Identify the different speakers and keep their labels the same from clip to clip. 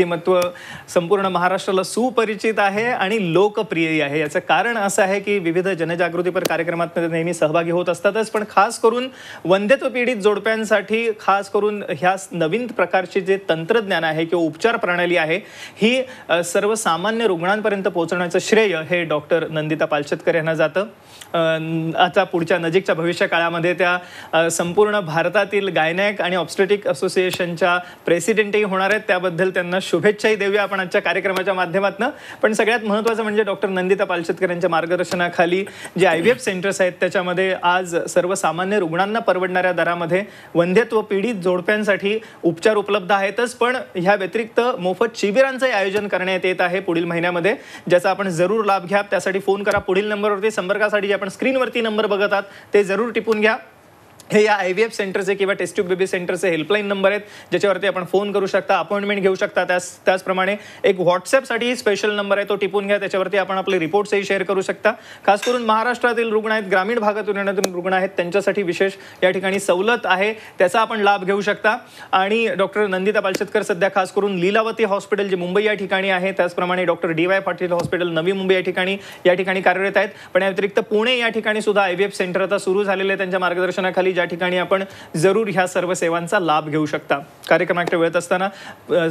Speaker 1: व्यक्तिमत्व संपूर्ण महाराष्ट्राला सुपरिचित आहे आणि लोकप्रियही आहे. याचं कारण असं आहे की विविध जनजागृतीपर कार्यक्रमात नेहमी सहभागी होत असतातच, पण खास करून वंध्यत्व पीडित जोडप्यांसाठी खास करून ह्या नवीन प्रकारचे जे तंत्रज्ञान आहे किंवा उपचार प्रणाली आहे ही सर्वसामान्य रुग्णांपर्यंत पोहोचवण्याचं श्रेय हे डॉक्टर नंदिता पालशेतकर यांना जातं. आता पुढच्या नजीकच्या भविष्य काळामध्ये त्या संपूर्ण भारतातील गायनॅक आणि ऑब्स्टेटिक असोसिएशनच्या प्रेसिडेंटही होणार आहेत. त्याबद्दल त्यांना शुभेच्छाही देऊया आपण आजच्या कार्यक्रमाच्या माध्यमातून. पण सगळ्यात महत्त्वाचं म्हणजे डॉक्टर नंदिता पालशेतकर यांच्या मार्गदर्शनाखाली जे IVF सेंटर्स आहेत त्याच्यामध्ये आज सर्वसामान्य रुग्णांना परवडणाऱ्या दरामध्ये वंध्यत्व पीडित जोडप्यांसाठी उपचार उपलब्ध आहेतच, पण ह्या व्यतिरिक्त मोफत शिबिरांचंही आयोजन करण्यात येत आहे पुढील महिन्यामध्ये, ज्याचा आपण जरूर लाभ घ्या. त्यासाठी फोन करा पुढील नंबरवरती. संपर्कासाठी आपण स्क्रीनवरती नंबर बघत आहात ते जरूर टिपून घ्या. हे या IVF सेंटरचे किंवा टेस्ट ट्यूब बेबी सेंटरचे हेल्पलाईन नंबर आहेत ज्याच्यावरती आपण फोन करू शकता, अपॉइंटमेंट घेऊ शकता. त्याचप्रमाणे एक व्हॉट्सॲपसाठी स्पेशल नंबर आहे तो टिपून घ्या, त्याच्यावरती आपण आपले रिपोर्ट्सही शेअर करू शकता. खास करून महाराष्ट्रातील रुग्ण आहेत, ग्रामीण भागातून येणारे रुग्ण आहेत, त्यांच्यासाठी विशेष या ठिकाणी सवलत आहे, त्याचा आपण लाभ घेऊ शकता. आणि डॉक्टर नंदिता पालशेतकर सध्या खास करून लीलावती हॉस्पिटल जे मुंबई या ठिकाणी आहे, त्याचप्रमाणे doctor DY Patil hospital Navi Mumbai या ठिकाणी कार्यरत आहेत. पण या व्यतिरिक्त पुणे या ठिकाणी सुद्धा IVF सेंटर आता सुरू झालेले त्यांच्या मार्गदर्शनाखाली, ज्या ठिकाणी आपण जरूर ह्या सर्व सेवांचा लाभ घेऊ शकता. कार्यक्रमाकडे वळत असताना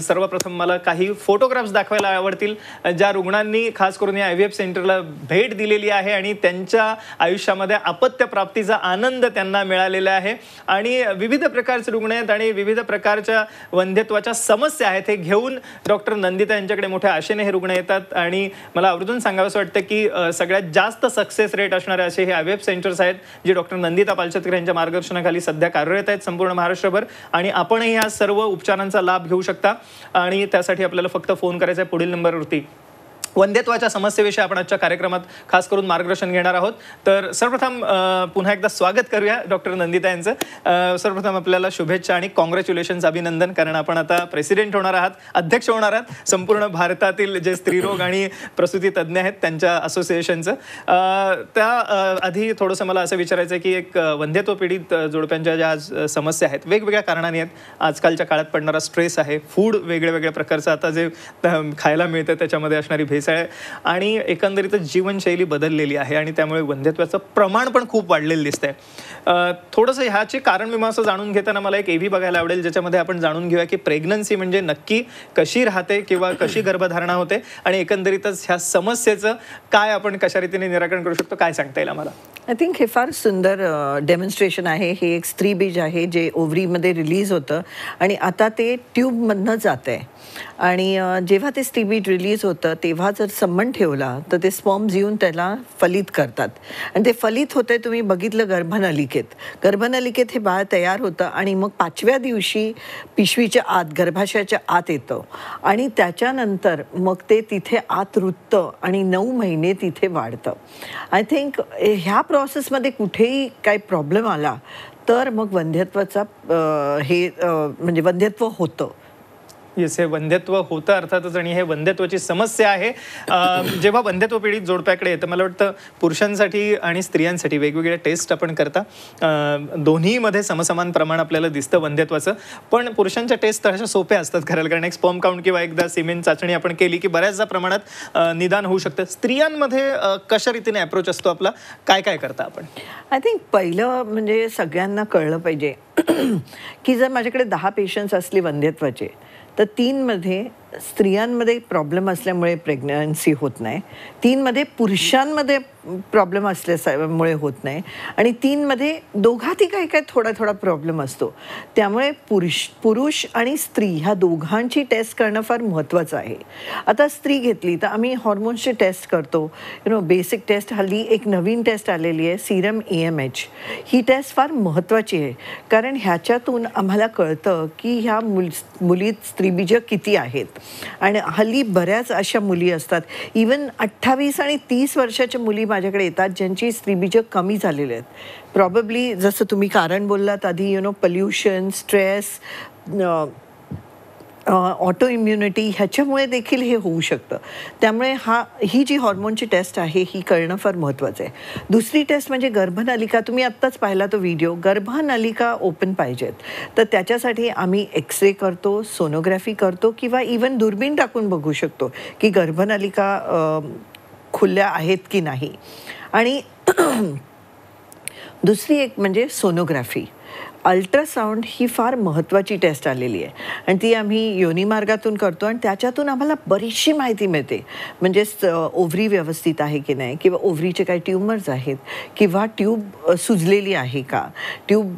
Speaker 1: सर्वप्रथम मला काही फोटोग्राफ्स दाखवायला आवडतील ज्या रुग्णांनी खास करून या IVF सेंटरला भेट दिलेली आहे आणि त्यांच्या आयुष्यामध्ये अपत्य प्राप्तीचा आनंद त्यांना मिळालेला आहे. आणि विविध प्रकारचे रुग्ण आहेत आणि विविध प्रकारच्या वंध्यत्वाच्या समस्या आहेत हे घेऊन डॉक्टर नंदिता यांच्याकडे मोठ्या आशेने हे रुग्ण येतात. आणि मला आवर्जून सांगावंसं वाटतं की सगळ्यात जास्त सक्सेस रेट असणारे असे हे IVF सेंटर्स आहेत जे डॉक्टर नंदिता पालशेतकर यांच्या मार्गदर्शनाखाली सध्या कार्यरत आहेत संपूर्ण महाराष्ट्रभर. आणि आपणही या सर्व उपचारांचा लाभ घेऊ शकता. आणि त्यासाठी आपल्याला फक्त फोन करायचा आहे पुढील नंबरवरती. वंध्यत्वाच्या समस्येविषयी आपण आजच्या कार्यक्रमात खास करून मार्गदर्शन घेणार आहोत. तर सर्वप्रथम पुन्हा एकदा स्वागत करूया डॉक्टर नंदिता यांचं. सर्वप्रथम आपल्याला शुभेच्छा आणि कॉंग्रॅच्युलेशन्स, अभिनंदन, कारण आपण आता प्रेसिडेंट होणार आहात, अध्यक्ष होणार आहात संपूर्ण भारतातील जे स्त्रीरोग आणि प्रसूती तज्ज्ञ आहेत त्यांच्या असोसिएशनचं. त्या आधी थोडंसं मला असं विचारायचं आहे की एक वंध्यत्व पीडित जोडप्यांच्या ज्या समस्या आहेत वेगवेगळ्या कारणांनी आहेत. आजकालच्या काळात पडणारा स्ट्रेस आहे, फूड वेगळ्या प्रकारचं आता जे खायला मिळतं त्याच्यामध्ये असणारी भेसळ आहे आणि एकंदरीतच जीवनशैली बदललेली आहे आणि त्यामुळे वंध्यत्वाचं प्रमाण पण खूप वाढलेलं दिसतंय. थोडंसं ह्याची कारणमीमांसा जाणून घेताना मला एक AV बघायला आवडेल ज्याच्यामध्ये आपण जाणून घेऊया की प्रेग्नन्सी म्हणजे नक्की कशी राहते किंवा कशी गर्भधारणा होते आणि एकंदरीतच ह्या समस्येचं काय आपण कशा रीतीने निराकरण करू शकतो, काय सांगता येईल आम्हाला?
Speaker 2: आय थिंक हे फार सुंदर डेमॉन्स्ट्रेशन आहे. हे एक स्त्रीबीज आहे जे ओव्हरीमध्ये रिलीज होतं आणि आता ते ट्यूबमधनं जातं आहे. आणि जेव्हा ते स्त्रीबीज रिलीज होतं तेव्हा जर संबंध ठेवला तर ते स्पर्म्स येऊन त्याला फलित करतात आणि ते फलित होते. तुम्ही बघितलं गर्भनलिकेत हे बाळ तयार होतं आणि मग 5व्या दिवशी पिशवीच्या आत गर्भाशयाच्या आत येतं आणि त्याच्यानंतर मग ते तिथे आत रुततं आणि 9 महिने तिथे वाढतं. आय थिंक ह्या प्रोसेसमध्ये कुठेही काही प्रॉब्लेम आला तर मग वंध्यत्वाचा म्हणजे वंध्यत्व होतं.
Speaker 1: येस, हे वंध्यत्व होतं अर्थातच आणि हे वंध्यत्वाची समस्या आहे. जेव्हा वंध्यत्व पीडित जोडप्याकडे येतं मला वाटतं पुरुषांसाठी आणि स्त्रियांसाठी वेगवेगळ्या टेस्ट आपण करता, दोन्हीमध्ये समसमान प्रमाण आपल्याला दिसतं वंध्यत्वाचं. पण पुरुषांच्या टेस्ट तर अशा सोप्या असतात करायला, कारण एक स्पर्म काउंट किंवा एकदा सिमेंट चाचणी आपण केली की बऱ्याचदा प्रमाणात निदान होऊ शकतं. स्त्रियांमध्ये कशा रीतीने अप्रोच असतो आपला, काय काय करता आपण?
Speaker 2: आय थिंक पहिलं म्हणजे सगळ्यांना कळलं पाहिजे की जर माझ्याकडे 10 पेशंट्स असले वंध्यत्वाचे तर 3मध्ये स्त्रियांमध्ये प्रॉब्लेम असल्यामुळे प्रेग्नन्सी होत नाही, 3मध्ये पुरुषांमध्ये प्रॉब्लेम असल्यामुळे होत नाही आणि 3मध्ये दोघातही काही थोडा प्रॉब्लेम असतो. त्यामुळे पुरुष आणि स्त्री ह्या दोघांची टेस्ट करणं फार महत्त्वाचं आहे. आता स्त्री घेतली तर आम्ही हॉर्मोन्सची टेस्ट करतो, बेसिक टेस्ट. हल्ली एक नवीन टेस्ट आलेली आहे सीरम AMH. ही टेस्ट फार महत्त्वाची आहे कारण ह्याच्यातून आम्हाला कळतं की ह्या मुलीत स्त्रीबीज किती आहेत. आणि हल्ली बऱ्याच अशा मुली असतात, इवन 28 आणि 30 वर्षाच्या मुली माझ्याकडे येतात ज्यांची स्त्रीबीज कमी झालेली आहेत. प्रॉबेबली जसं तुम्ही कारण बोललात आधी, पोल्युशन, स्ट्रेस, ऑटो इम्युनिटी ह्याच्यामुळे देखील हे होऊ शकतं. त्यामुळे ही जी हॉर्मोनची टेस्ट आहे ही करणं फार महत्त्वाचं आहे. दुसरी टेस्ट म्हणजे गर्भनलिका. तुम्ही आत्ताच पाहिला तो व्हिडिओ. गर्भनलिका ओपन पाहिजेत, तर त्याच्यासाठी आम्ही एक्सरे करतो, सोनोग्राफी करतो किंवा इवन दुर्बीण टाकून बघू शकतो की गर्भनलिका खुल्या आहेत की नाही. आणि दुसरी एक म्हणजे सोनोग्राफी. अल्ट्रासाऊंड ही फार महत्त्वाची टेस्ट आलेली आहे आणि ती आम्ही योनिमार्गातून करतो आणि त्याच्यातून आम्हाला बरीचशी माहिती मिळते. म्हणजे ओव्हरी व्यवस्थित आहे की नाही, किंवा ओव्हरीचे काही ट्यूमर्स आहेत, किंवा ट्यूब सुजलेली आहे का, ट्यूब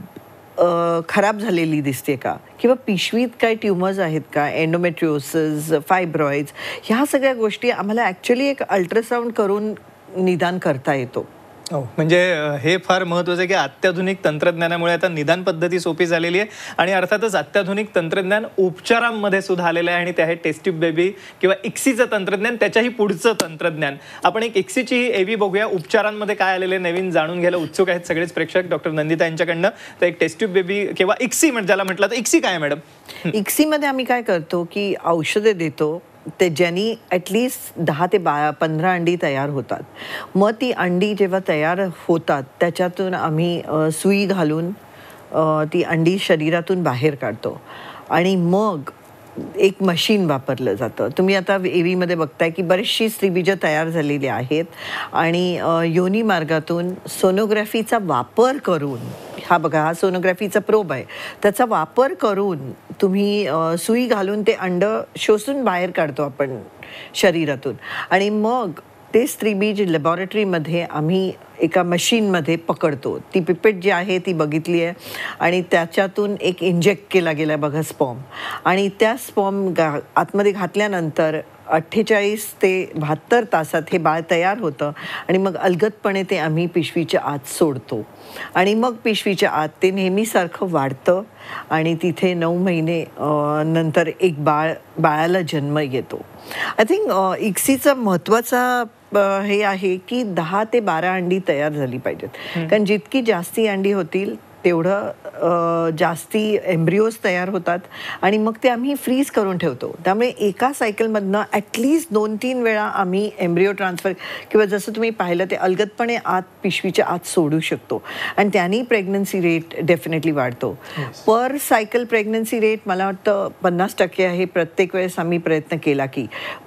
Speaker 2: खराब झालेली दिसते का, किंवा पिशवीत काही ट्यूमर्स आहेत का, एंडोमेट्रिओसिस, फायब्रॉइड्स, ह्या सगळ्या गोष्टी आम्हाला ॲक्च्युली एक अल्ट्रासाऊंड करून निदान करता येतो.
Speaker 1: म्हणजे हे फार महत्त्वाचं आहे की अत्याधुनिक तंत्रज्ञानामुळे आता निदान पद्धती सोपी झालेली आहे आणि अर्थातच अत्याधुनिक तंत्रज्ञान उपचारांमध्ये सुद्धा आलेलं आहे आणि ते आहे टेस्ट ट्यूब बेबी किंवा इक्सीचं तंत्रज्ञान, त्याच्याही पुढचं तंत्रज्ञान. आपण एक इक्सीची एव्ही बघूया. उपचारांमध्ये काय आलेले नवीन जाणून घ्यायला उत्सुक आहेत सगळेच प्रेक्षक डॉक्टर नंदिता यांच्याकडनं. तर एक टेस्ट ट्यूब बेबी किंवा इक्सी ज्याला म्हटलं तर इक्सी काय मॅडम?
Speaker 2: इक्सीमध्ये आम्ही काय करतो की औषधे देतो ते ज्यांनी ॲटलिस्ट 10 ते 15 अंडी तयार होतात. मग ती अंडी जेव्हा तयार होतात त्याच्यातून आम्ही सुई घालून ती अंडी शरीरातून बाहेर काढतो आणि मग एक मशीन वापरलं जातं. तुम्ही आता एव्हीमध्ये बघताय की बरीचशी स्त्रीबीजं तयार झालेली आहेत आणि योनी मार्गातून सोनोग्राफीचा वापर करून, हा बघा हा सोनोग्राफीचा प्रोब आहे, त्याचा वापर करून तुम्ही सुई घालून ते अंड शोषून बाहेर काढतो आपण शरीरातून आणि मग ते स्त्रीबीज लॅबॉरेटरीमध्ये आम्ही एका मशीनमध्ये पकडतो. ती पिपेट जी आहे ती बघितली आहे आणि त्याच्यातून एक इंजेक्ट केला गेला बघा स्पॉम, आणि त्या स्पॉम आतमध्ये घातल्यानंतर 48 ते 72 तासात हे बाळ तयार होतं आणि मग अलगदपणे ते आम्ही पिशवीच्या आत सोडतो आणि मग पिशवीच्या आत ते नेहमीसारखं वाढतं आणि तिथे 9 महिने नंतर एक बाळाला जन्म येतो. आय थिंक इक्सीचा महत्त्वाचा हे आहे की 10 ते 12 अंडी तयार झाली पाहिजेत, कारण जितकी जास्ती अंडी होतील तेवढं जास्ती एम्ब्रिओज तयार होतात आणि मग ते आम्ही फ्रीज करून ठेवतो. त्यामुळे एका सायकलमधनं ॲटलिस्ट 2-3 वेळा आम्ही एम्ब्रिओ ट्रान्सफर किंवा जसं तुम्ही पाहिलं ते अलगदपणे आत पिशवीच्या आत सोडू शकतो आणि त्यांनी प्रेग्नन्सी रेट डेफिनेटली वाढतो. पर सायकल प्रेग्नन्सी रेट मला वाटतं 50% आहे. प्रत्येक वेळेस आम्ही प्रयत्न केला की,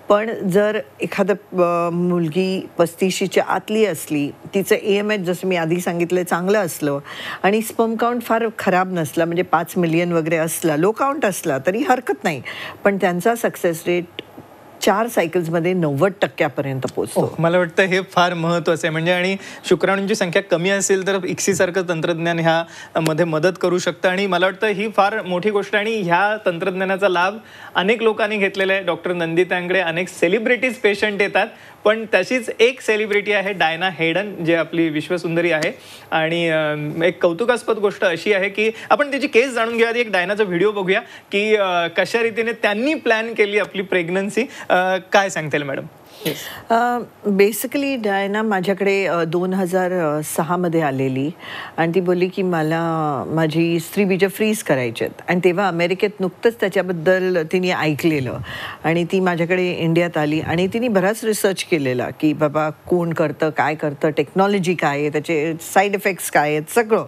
Speaker 2: पण जर एखादं मुलगी 35च्या आतली असली, तिचं AMH जसं मी आधी सांगितलं चांगलं असलं आणि स्पर्म काउंट फार खराब नसला, म्हणजे 5 मिलियन वगैरे असला, लो काउंट असला तरी हरकत नाही, पण त्यांचा सक्सेस रेट 4 सायकल्समध्ये 90% पोहोचतो.
Speaker 1: मला वाटतं हे फार महत्त्वाचं आहे. म्हणजे आणि शुक्राणूंची संख्या कमी असेल तर इक्सीसारखं तंत्रज्ञान ह्यामध्ये मदत करू शकतं आणि मला वाटतं ही फार मोठी गोष्ट आणि ह्या तंत्रज्ञानाचा लाभ अनेक लोकांनी घेतलेला आहे. डॉक्टर नंदितांकडे अनेक सेलिब्रिटीज पेशंट येतात, पण तशीच एक सेलिब्रिटी आहे डायना हेडन, जे आपली विश्वसुंदरी आहे. आणि एक कौतुकास्पद गोष्ट अशी आहे की आपण त्याची केस जाणून घेऊया. एक डायनाचा व्हिडिओ बघूया की कशा रीतीने त्यांनी प्लॅन केली आपली प्रेग्नन्सी. काय सांगता येईल मॅडम?
Speaker 2: बेसिकली डायना माझ्याकडे 2006मध्ये आलेली आणि ती बोलली की मला माझी स्त्रीबीजं फ्रीज करायची आहेत आणि तेव्हा अमेरिकेत नुकतंच त्याच्याबद्दल तिने ऐकलेलं आणि ती माझ्याकडे इंडियात आली आणि तिने बराच रिसर्च केलेला की बाबा कोण करतं, काय करतं, टेक्नॉलॉजी काय आहे, त्याचे साईड इफेक्ट्स काय आहेत, सगळं.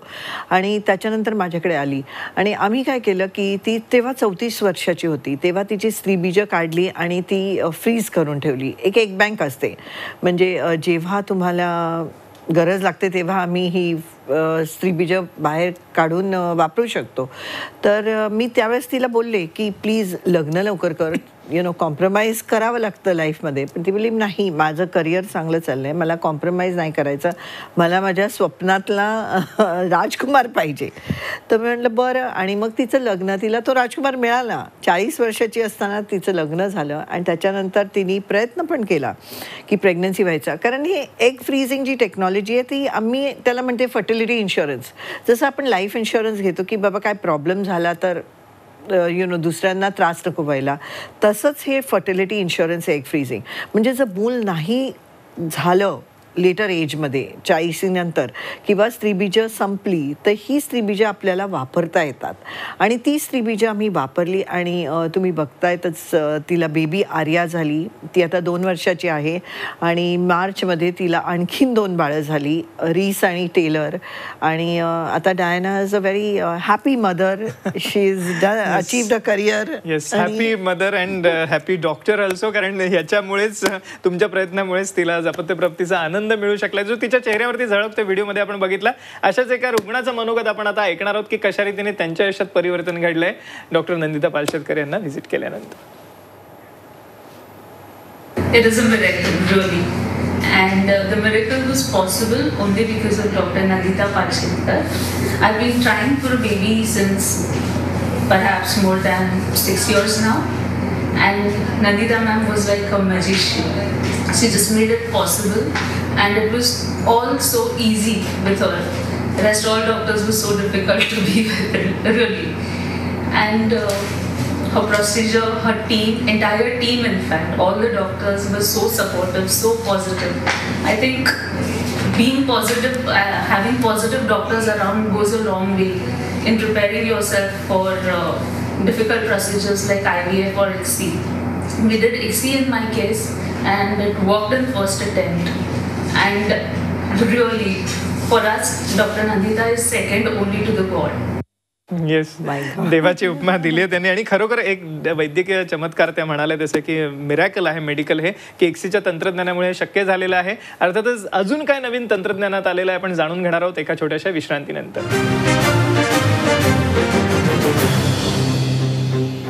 Speaker 2: आणि त्याच्यानंतर माझ्याकडे आली आणि आम्ही काय केलं की ती तेव्हा 34 वर्षाची होती. तेव्हा तिची स्त्रीबीजं काढली आणि ती फ्रीज करून ठेवली. एक बँक असते, म्हणजे जेव्हा तुम्हाला गरज लागते तेव्हा आम्ही ही स्त्रीबीजं बाहेर काढून वापरू शकतो. तर मी त्यावेळेस तिला बोलले की प्लीज लग्न लवकर कर, कॉम्प्रोमाइज करावं लागतं लाईफमध्ये. पण ती बोलली नाही, माझं करिअर चांगलं चाललं आहे, मला कॉम्प्रोमाइज नाही करायचं, मला माझ्या स्वप्नातला राजकुमार पाहिजे. तर मी म्हटलं बरं. आणि मग तिचं लग्न, तिला तो राजकुमार मिळाला. 40 वर्षाची असताना तिचं लग्न झालं आणि त्याच्यानंतर तिने प्रयत्न पण केला की प्रेग्नन्सी व्हायचा. कारण ही एग फ्रीजिंग जी टेक्नॉलॉजी आहे ती आम्ही त्याला म्हणते फर्टिलिटी इन्शुरन्स. जसं आपण लाईफ इन्शुरन्स घेतो की बाबा काय प्रॉब्लेम झाला तर दुसऱ्यांना त्रास नको व्हायला, तसंच हे फर्टिलिटी इन्शुरन्स आहे एग फ्रीजिंग. म्हणजे जर मूल नाही झालं लेटर एजमध्ये 40 नंतर किंवा स्त्रीबीजं संपली तर ही स्त्रीबीजं आपल्याला वापरता येतात आणि ती स्त्रीबीजं आम्ही वापरली आणि तुम्ही बघतायतच तिला बेबी आर्या झाली, ती आता 2 वर्षाची आहे आणि मार्चमध्ये तिला आणखीन 2 बाळं झाली, रीस आणि टेलर. आणि आता Diana is a very happy mother. She is achieved a career.
Speaker 1: Yes, happy mother and happy doctor also, कारण ह्याच्यामुळेच तुमच्या प्रयत्नामुळेच तिला अपत्यप्राप्तीचा आनंद मिळू शकला जो तिच्या चेहऱ्यावरती झळकतो व्हिडिओमध्ये आपण बघितला. अशाच एका रुग्णाचं मनोगत आपण आता ऐकणार आहोत की कशा रीतीने त्यांच्या आयुष्यात परिवर्तन घडलंय डॉक्टर नंदिता पालशेतकर यांना व्हिजिट केल्यानंतर.
Speaker 3: It is a miracle, really. And the miracle was possible only because of Dr. Nandita Palshetkar. I've been trying for a baby since perhaps more than 6 years now. And Nandita ma'am was like a magician. She just made it possible. And it was all so easy with her. The rest all doctors were so difficult to be with, really. And her procedure, her team, entire team in fact, all the doctors were so supportive, so positive. I think being positive, having positive doctors around goes a long way in preparing yourself for difficult procedures like IVF or ICSI. We did ICSI in my case and it worked in first attempt. And really, for us, Dr. Nandita is second only to the God.
Speaker 1: Yes, देवाची उपमा दिली आहे त्यांनी. आणि खरोखर एक वैद्यकीय चमत्कार त्या म्हणाल्या, जसं की मिरॅकल आहे मेडिकल हे, की एक्सीच्या तंत्रज्ञानामुळे शक्य झालेलं आहे. अर्थातच अजून काय नवीन तंत्रज्ञानात आलेलं आहे आपण जाणून घेणार आहोत एका छोट्याशा विश्रांतीनंतर.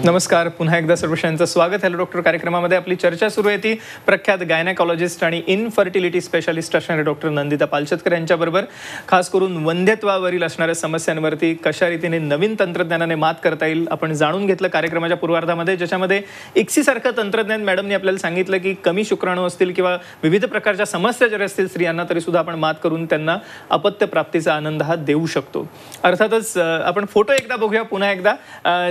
Speaker 1: नमस्कार, पुन्हा एकदा सर्वांचं स्वागत. हॅलो डॉक्टर कार्यक्रमामध्ये आपली चर्चा सुरू आहे ती प्रख्यात गायनेकॉलॉजिस्ट आणि इनफर्टिलिटी स्पेशालिस्ट असणारे डॉक्टर नंदिता पालशेतकर यांच्याबरोबर. खास करून वंध्यत्वावरील असणाऱ्या समस्यांवरती कशा रीतीने नवीन तंत्रज्ञानाने मात करता येईल आपण जाणून घेतलं कार्यक्रमाच्या पूर्वार्धामध्ये, ज्याच्यामध्ये इक्सीसारखं तंत्रज्ञान मॅडमने आपल्याला सांगितलं की कमी शुक्राणू असतील किंवा विविध प्रकारच्या समस्या जरी असतील स्त्रियांना तरी सुद्धा आपण मात करून त्यांना अपत्य प्राप्तीचा आनंद हा देऊ शकतो. अर्थातच आपण फोटो एकदा बघूया पुन्हा एकदा,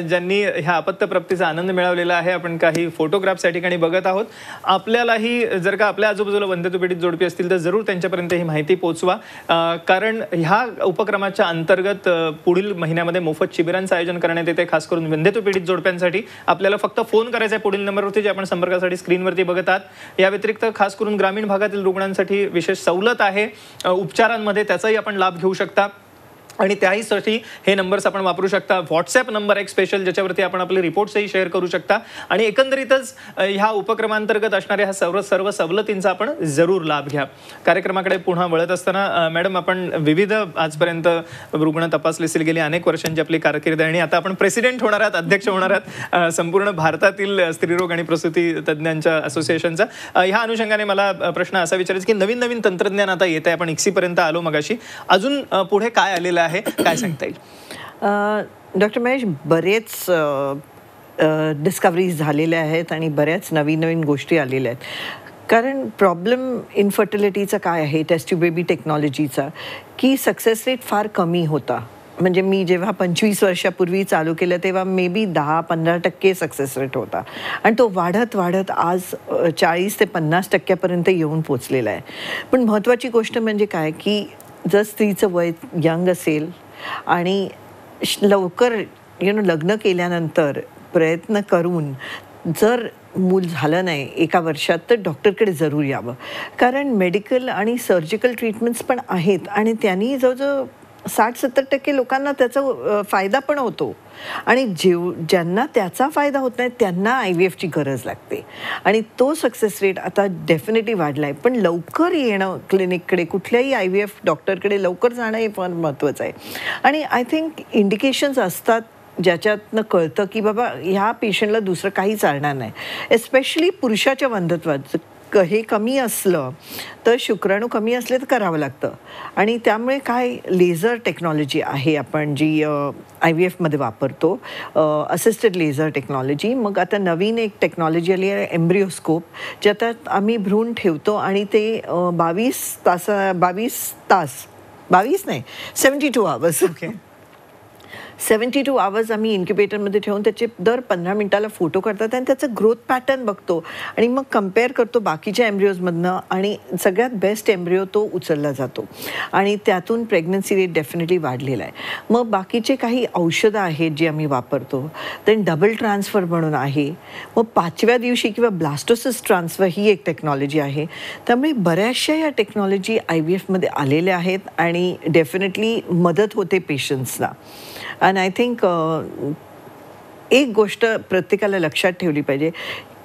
Speaker 1: ज्यांनी ह्या अपत्य प्राप्तीचा आनंद मिळवलेला आहे. आपण काही फोटोग्राफ्स या ठिकाणी बघत आहोत. आपल्यालाही जर का आपल्या आजूबाजूला वंध्यत्वपीडित जोडपी असतील तर जरूर त्यांच्यापर्यंत ही माहिती पोहोचवा, कारण ह्या उपक्रमाच्या अंतर्गत पुढील महिन्यामध्ये मोफत शिबिरांचं आयोजन करण्यात येते खास करून वंध्यत्वपीडित जोडप्यांसाठी. आपल्याला फक्त फोन करायचा आहे पुढील नंबरवरती जे आपण संपर्कासाठी स्क्रीनवरती बघत आहात. या व्यतिरिक्त खास करून ग्रामीण भागातील रुग्णांसाठी विशेष सवलत आहे उपचारांमध्ये, त्याचाही आपण लाभ घेऊ शकता. आणि त्याहीसाठी हे नंबर्स आपण वापरू शकता. व्हॉट्सॲप नंबर एक स्पेशल ज्याच्यावरती आपण आपले रिपोर्ट्सही शेअर करू शकता. आणि एकंदरीतच ह्या उपक्रमांतर्गत असणाऱ्या ह्या सर्व सवलतींचा आपण जरूर लाभ घ्या. कार्यक्रमाकडे पुन्हा वळत असताना मॅडम, आपण विविध आजपर्यंत रुग्ण तपासले असतील, गेली अनेक वर्षांची आपली कारकीर्द आणि आता आपण प्रेसिडेंट होणार आहात, अध्यक्ष होणार आहात संपूर्ण भारतातील स्त्रीरोग आणि प्रसूती तज्ज्ञांच्या असोसिएशनचा. ह्या अनुषंगाने मला प्रश्न असा विचारायचा की नवीन नवीन तंत्रज्ञान आता येत आहे, आपण इक्सीपर्यंत आलो मगाशी, अजून पुढे काय आलेलं आहे, काय सांगता येईल?
Speaker 2: डॉक्टर महेश, बरेच डिस्कवरीज झालेल्या आहेत आणि बऱ्याच नवीन नवीन गोष्टी आलेल्या आहेत. कारण प्रॉब्लेम इनफर्टिलिटीचा काय आहे, टेस्ट ट्यूब बेबी टेक्नॉलॉजीचा, की सक्सेस रेट फार कमी होता. म्हणजे मी जेव्हा 25 वर्षापूर्वी चालू केलं तेव्हा मे बी 10-15% सक्सेस रेट होता आणि तो वाढत वाढत आज 40 ते 50% येऊन पोचलेला आहे. पण महत्त्वाची गोष्ट म्हणजे काय की जर स्त्रीचं वय यंग असेल आणि लवकर लग्न केल्यानंतर प्रयत्न करून जर मूल झालं नाही 1 वर्षात तर डॉक्टरकडे जरूर यावं. कारण मेडिकल आणि सर्जिकल ट्रीटमेंट्स पण आहेत आणि त्यांनी जवळजवळ 60-70% लोकांना त्याचा फायदा पण होतो. आणि ज्यांना त्याचा फायदा होत नाही त्यांना IVFची गरज लागते आणि तो सक्सेस रेट आता डेफिनेटली वाढला आहे. पण लवकर येणं क्लिनिककडे, कुठल्याही IVF डॉक्टरकडे लवकर जाणं हे फार महत्त्वाचं आहे. आणि आय थिंक इंडिकेशन्स असतात ज्याच्यातनं कळतं की बाबा ह्या पेशंटला दुसरं काही चालणार नाही. एस्पेशली पुरुषाच्या वंध्यत्वात हे कमी असलं तर शुक्राणू कमी असले तर करावं लागतं. आणि त्यामुळे काय लेझर टेक्नॉलॉजी आहे आपण जी IVFमध्ये वापरतो, असिस्टेड लेझर टेक्नॉलॉजी. मग आता नवीन एक टेक्नॉलॉजी आली आहे एम्ब्रिओस्कोप, ज्याच्यात आम्ही भ्रूण ठेवतो आणि ते 22 तास 22 नाही 72 आवर्स 72 आवर्स आम्ही इन्क्युबेटरमध्ये ठेवून त्याचे दर 15 मिनिटाला फोटो काढतात आणि त्याचं ग्रोथ पॅटर्न बघतो आणि मग कम्पेअर करतो बाकीच्या एम्ब्रिओजमधनं आणि सगळ्यात बेस्ट एम्ब्रिओ तो उचलला जातो आणि त्यातून प्रेग्नन्सी रेट डेफिनेटली वाढलेला आहे. मग बाकीचे काही औषधं आहेत जी आम्ही वापरतो. देन डबल ट्रान्सफर म्हणून आहे. मग 5व्या दिवशी किंवा ब्लास्टोसिस ट्रान्सफर ही एक टेक्नॉलॉजी आहे. त्यामुळे बऱ्याचशा या टेक्नॉलॉजी IVFमध्ये आलेल्या आहेत आणि डेफिनेटली मदत होते पेशंट्सना. अँड आय थिंक एक गोष्ट प्रत्येकाला लक्षात ठेवली पाहिजे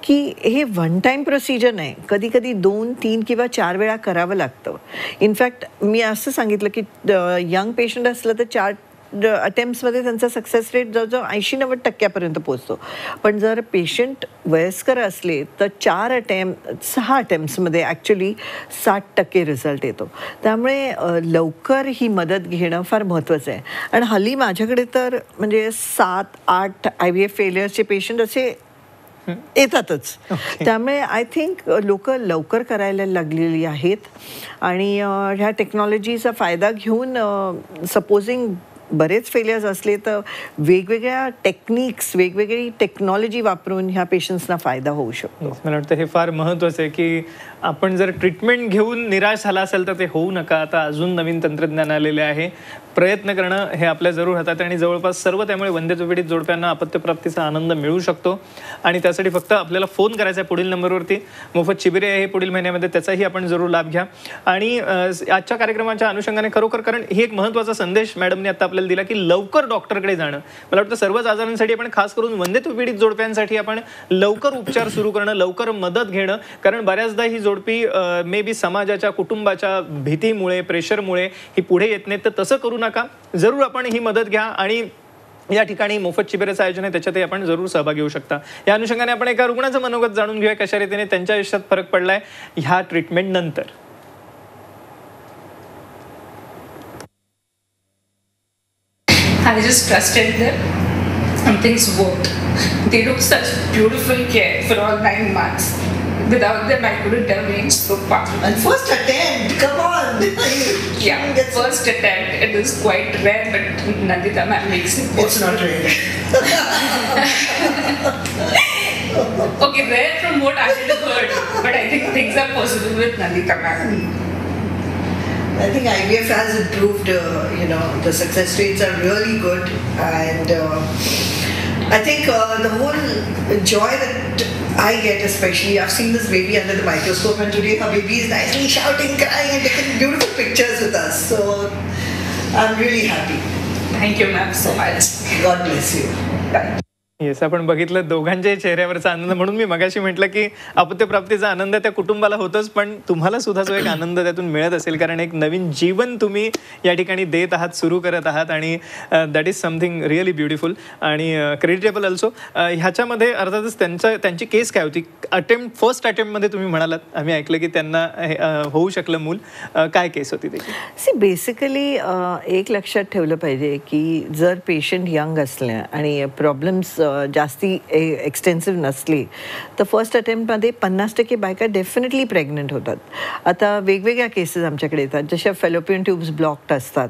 Speaker 2: की हे वन टाईम प्रोसिजर नाही, कधी कधी 2, 3 किंवा 4 वेळा करावं लागतं. इनफॅक्ट मी असं सांगितलं की यंग पेशंट असलं तर 4 अटेम्प्ट्समध्ये त्यांचा सक्सेस रेट जवळजवळ 80-90% पोचतो. पण जर पेशंट वयस्कर असले तर 6 अटेम्प्ट्समध्ये ॲक्च्युली 60% रिझल्ट येतो. त्यामुळे लवकर ही मदत घेणं फार महत्त्वाचं आहे. आणि हल्ली माझ्याकडे तर म्हणजे 7-8 IVF फेलियर्सचे पेशंट असे येतातच. त्यामुळे आय थिंक लोक लवकर करायला लागलेली आहेत आणि ह्या टेक्नॉलॉजीचा फायदा घेऊन सपोजिंग बरेच फेलियर्स असले तर वेगवेगळ्या टेक्निक्स, वेगवेगळी टेक्नॉलॉजी वापरून ह्या पेशंट्सना फायदा होऊ शकतो.
Speaker 1: मला वाटतं हे फार महत्त्वाचं आहे की आपण जर ट्रीटमेंट घेऊन निराश झाला असेल तर ते होऊ नका. आता अजून नवीन तंत्रज्ञान आलेले आहे. प्रयत्न करणं हे आपल्या जरूर हातात आणि जवळपास सर्व त्यामुळे वंध्यत्वपीडित जोडप्यांना अपत्यप्राप्तीचा आनंद मिळू शकतो. आणि त्यासाठी फक्त आपल्याला फोन करायचा आहे पुढील नंबरवरती. मोफत शिबिरे आहे पुढील महिन्यामध्ये, त्याचाही आपण जरूर लाभ घ्या. आणि आजच्या कार्यक्रमाच्या अनुषंगाने खरोखर, कारण ही एक महत्त्वाचा संदेश मॅडमने आता आपल्याला दिला की लवकर डॉक्टरकडे जाणं. मला वाटतं सर्वच आजारांसाठी आपण खास करून वंध्यत्वपीडित जोडप्यांसाठी आपण लवकर उपचार सुरू करणं, लवकर मदत घेणं. कारण बऱ्याचदा ही जोडपी मे बी समाजाच्या, कुटुंबाच्या भीतीमुळे, प्रेशरमुळे ही पुढे येत नाही. तर तसं करू नका, जरूर आपण ही मदत घ्या. आणि या ठिकाणी मोफत शिबिराचं आयोजन आहे, त्याच्यातही आपण जरूर सहभागी होऊ शकता. या अनुषंगाने आपण एका रुग्णाचं मनोगत जाणून घेऊया, कशा रीतीने त्यांच्या आयुष्यात फरक पडलाय ह्या ट्रीटमेंट नंतर.
Speaker 3: I just trusted them and things worked. They took such beautiful care for all 9 months. Without them, I couldn't have reached so far.
Speaker 2: And first attempt, come on.
Speaker 3: Yeah, first attempt. It is quite rare, but Nandita ma'am makes it possible.
Speaker 2: It's not rare.
Speaker 3: Okay, rare from what I had heard, but I think things are possible with Nandita ma'am.
Speaker 2: I think IVF has improved, the success rates are really good, and I think the whole joy that I get, especially, I've seen this baby under the microscope and today her baby is nicely shouting, crying and taking beautiful pictures with us. So I'm really happy.
Speaker 3: Thank you ma'am so much.
Speaker 2: God bless you. Bye.
Speaker 1: Yes, आपण बघितलं दोघांच्याही चेहऱ्यावरचा आनंद. म्हणून मी मगाशी म्हटलं की अपत्यप्राप्तीचा आनंद त्या कुटुंबाला होतोच, पण तुम्हाला सुद्धा जो एक आनंद त्यातून मिळत असेल, कारण एक नवीन जीवन तुम्ही या ठिकाणी देत आहात, सुरू करत आहात. आणि that is something really beautiful आणि क्रेडिटेबल ऑल्सो. ह्याच्यामध्ये अर्थातच त्यांची केस काय होती? फर्स्ट अटेम्प्टमध्ये तुम्ही म्हणालात, आम्ही ऐकलं की त्यांना होऊ शकलं मूल. काय केस होती त्याची?
Speaker 2: बेसिकली एक लक्षात ठेवलं पाहिजे की जर पेशंट यंग असले आणि प्रॉब्लेम्स जास्ती एक्सटेन्सिव्ह नसली तर फर्स्ट अटेम्प्टमध्ये 50% बायका डेफिनेटली प्रेग्नंट होतात. आता वेगवेगळ्या केसेस आमच्याकडे येतात, जशा फेलोपियन ट्यूब्स ब्लॉक्ड असतात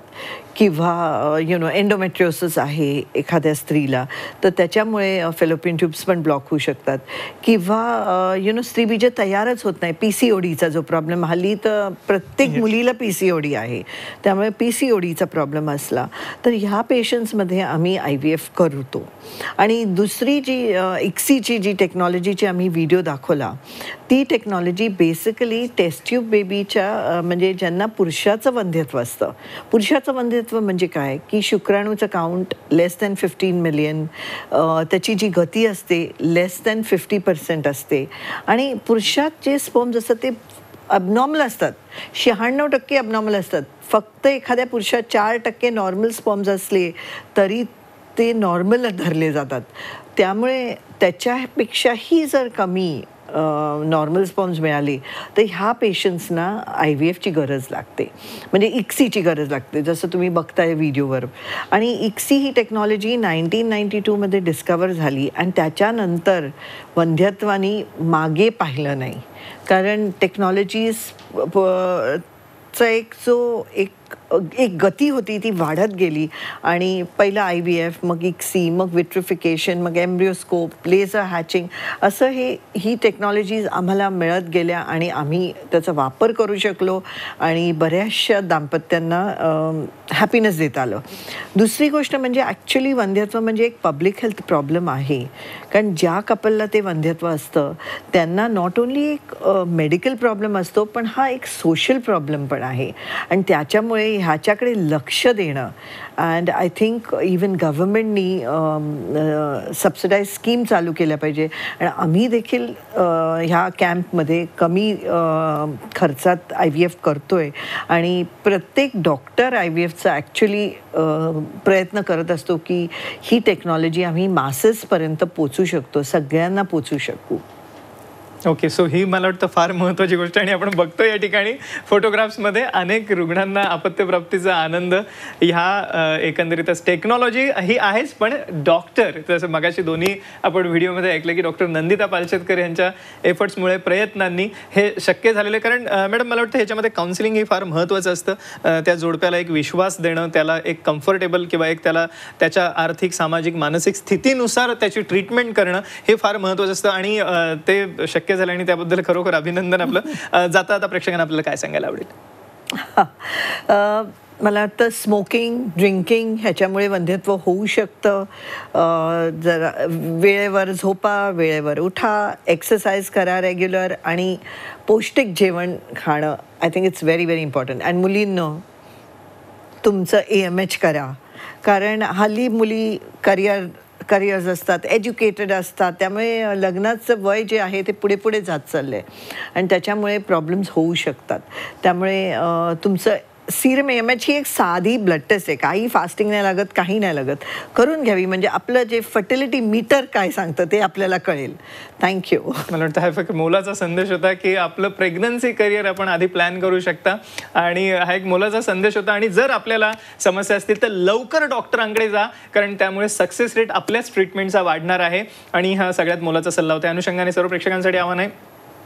Speaker 2: किंवा एंडोमेट्रिओसिस आहे एखाद्या स्त्रीला, तर त्याच्यामुळे फेलोपियन ट्यूब्स पण ब्लॉक होऊ शकतात. किंवा स्त्रीबीज तयारच होत नाही, PCODचा जो प्रॉब्लेम हल्ली तर प्रत्येक मुलीला PCOD आहे, त्यामुळे PCODचा प्रॉब्लेम असला तर ह्या पेशंट्समध्ये आम्ही IVF करतो. आणि दुसरी जी ICSIची जी टेक्नॉलॉजीची आम्ही व्हिडिओ दाखवला, ती टेक्नॉलॉजी बेसिकली टेस्ट ट्यूब बेबीच्या म्हणजे ज्यांना पुरुषाचं वंध्यत्व असतं. पुरुषाचं वंध्यत्व म्हणजे काय की शुक्राणूचं काउंट लेस दॅन 15 मिलियन, त्याची जी गती असते लेस दॅन 50% असते. आणि पुरुषात जे स्पर्म्स असतात ते अबनॉर्मल असतात, 96% अबनॉर्मल असतात. फक्त एखाद्या पुरुषात 4% नॉर्मल स्पर्म्स असले तरी ते नॉर्मल धरले जातात. त्यामुळे त्याच्यापेक्षाही जर कमी नॉर्मल स्पर्म्स मिळाले तर ह्या पेशंट्सना IVFची गरज लागते, म्हणजे ICSIची गरज लागते, जसं तुम्ही बघताय व्हिडिओवर. आणि ICSI ही टेक्नॉलॉजी 1992मध्ये डिस्कवर झाली आणि त्याच्यानंतर वंध्यत्वानी मागे पाहिलं नाही, कारण टेक्नॉलॉजीज चा एक एक गती होती ती वाढत गेली आणि पहिलं IVF, मग ICSI, मग विट्रिफिकेशन, मग एम्ब्रिओस्कोप, लेझर हॅचिंग, असं ही टेक्नॉलॉजीज आम्हाला मिळत गेल्या आणि आम्ही त्याचा वापर करू शकलो आणि बऱ्याचशा दाम्पत्यांना हॅपीनेस देत आलं. दुसरी गोष्ट म्हणजे ॲक्च्युली वंध्यत्व म्हणजे एक पब्लिक हेल्थ प्रॉब्लेम आहे, कारण ज्या कपलला ते वंध्यत्व असतं त्यांना नॉट ओन्ली एक मेडिकल प्रॉब्लेम असतो, पण हा एक सोशल प्रॉब्लेम पण आहे आणि त्याच्यामुळे ह्याच्याकडे लक्ष देणं अँड आय थिंक इवन गव्हर्मेंटनी सबसिडाईज स्कीम चालू केल्या पाहिजे आणि आम्ही देखील ह्या कॅम्पमध्ये कमी खर्चात IVF करतोय आणि प्रत्येक डॉक्टर IVFचा ॲक्च्युली प्रयत्न करत असतो की ही टेक्नॉलॉजी आम्ही मासेसपर्यंत पोचू शकतो, सगळ्यांना पोचू शकू.
Speaker 1: ओके, सो ही मला वाटतं फार महत्त्वाची गोष्ट आणि आपण बघतो या ठिकाणी फोटोग्राफ्समध्ये अनेक रुग्णांना अपत्यप्राप्तीचा आनंद ह्या एकंदरीतच टेक्नॉलॉजी ही आहेच, पण डॉक्टर जसं मगाशी दोन्ही आपण व्हिडिओमध्ये ऐकलं की डॉक्टर नंदिता पालशेतकर यांच्या एफर्ट्समुळे प्रयत्नांनी हे शक्य झालेलं आहे. कारण मॅडम मला वाटतं ह्याच्यामध्ये काउन्सिलिंग ही फार महत्त्वाचं असतं. त्या जोडप्याला एक विश्वास देणं, त्याला एक कम्फर्टेबल किंवा एक त्याला त्याच्या आर्थिक, सामाजिक, मानसिक स्थितीनुसार त्याची ट्रीटमेंट करणं हे फार महत्त्वाचं असतं आणि ते शक्य झालं आणि त्याबद्दल खरोखर अभिनंदन. आपलं जाता आता प्रेक्षकांना आपल्याला काय सांगायला आवडेल?
Speaker 2: मला वाटतं स्मोकिंग, ड्रिंकिंग ह्याच्यामुळे वंध्यत्व होऊ शकतं. जरा वेळेवर झोपा, वेळेवर उठा, एक्सरसाइज करा रेग्युलर आणि पौष्टिक जेवण खाणं I think it's very very important. आणि मुलींनो तुमचं AMH करा, कारण हल्ली मुली करिअर्स असतात, एज्युकेटेड असतात, त्यामुळे लग्नाचं वय जे आहे ते पुढे पुढे जात चाललं आहे आणि त्याच्यामुळे प्रॉब्लेम्स होऊ शकतात. त्यामुळे तुमचं सीरम AMH ही एक साधी ब्लड टेस्ट आहे, काही फास्टिंग नाही लागत, काही नाही लागत, करून घ्यावी म्हणजे आपलं जे फर्टिलिटी मीटर काय सांगतं ते आपल्याला कळेल. थँक्यू.
Speaker 1: मला वाटतं हा फक्त मोलाचा संदेश होता की आपलं प्रेग्नन्सी करिअर आपण आधी प्लॅन करू शकता आणि हा एक मोलाचा संदेश होता. आणि जर आपल्याला समस्या असतील तर लवकर डॉक्टरांकडे जा, कारण त्यामुळे सक्सेस रेट आपल्याच ट्रीटमेंटचा वाढणार आहे आणि हा सगळ्यात मोलाचा सल्ला होता. अनुषंगाने सर्व प्रेक्षकांसाठी आव्हान आहे,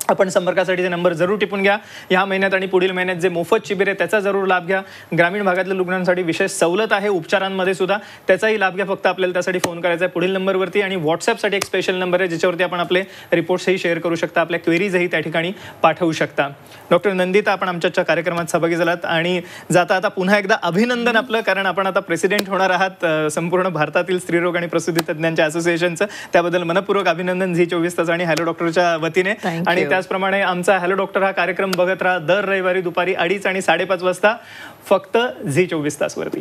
Speaker 1: आपण संपर्कासाठीचे नंबर जरूर टिपून घ्या. ह्या महिन्यात आणि पुढील महिन्यात जे मोफत शिबिर आहे त्याचा जरूर लाभ घ्या. ग्रामीण भागातल्या रुग्णांसाठी विशेष सवलत आहे उपचारांमध्ये सुद्धा, त्याचाही लाभ घ्या. फक्त आपल्याला त्यासाठी फोन करायचा आहे पुढील नंबरवरती आणि व्हॉट्सॲपसाठी एक स्पेशल नंबर आहे ज्याच्यावरती आपण आपले रिपोर्ट्सही शेअर करू शकता, आपल्या क्वेरीजही त्या ठिकाणी पाठवू शकता. डॉक्टर नंदिता, आपण आमच्या कार्यक्रमात सहभागी झालात आणि जाता आता पुन्हा एकदा अभिनंदन आपलं, कारण आपण आता प्रेसिडेंट होणार आहात संपूर्ण भारतातील स्त्रीरोग आणि प्रसूती तज्ञांच्या असोसिएशनचं. त्याबद्दल मनपूर्वक अभिनंदन झी 24 तास आणि हॅलो डॉक्टरच्या वतीने. आणि त्याचप्रमाणे आमचा हॅलो डॉक्टर हा कार्यक्रम बघत राहा दर रविवारी दुपारी 2:30 आणि 5:30 वाजता फक्त झी 24 तासवरती.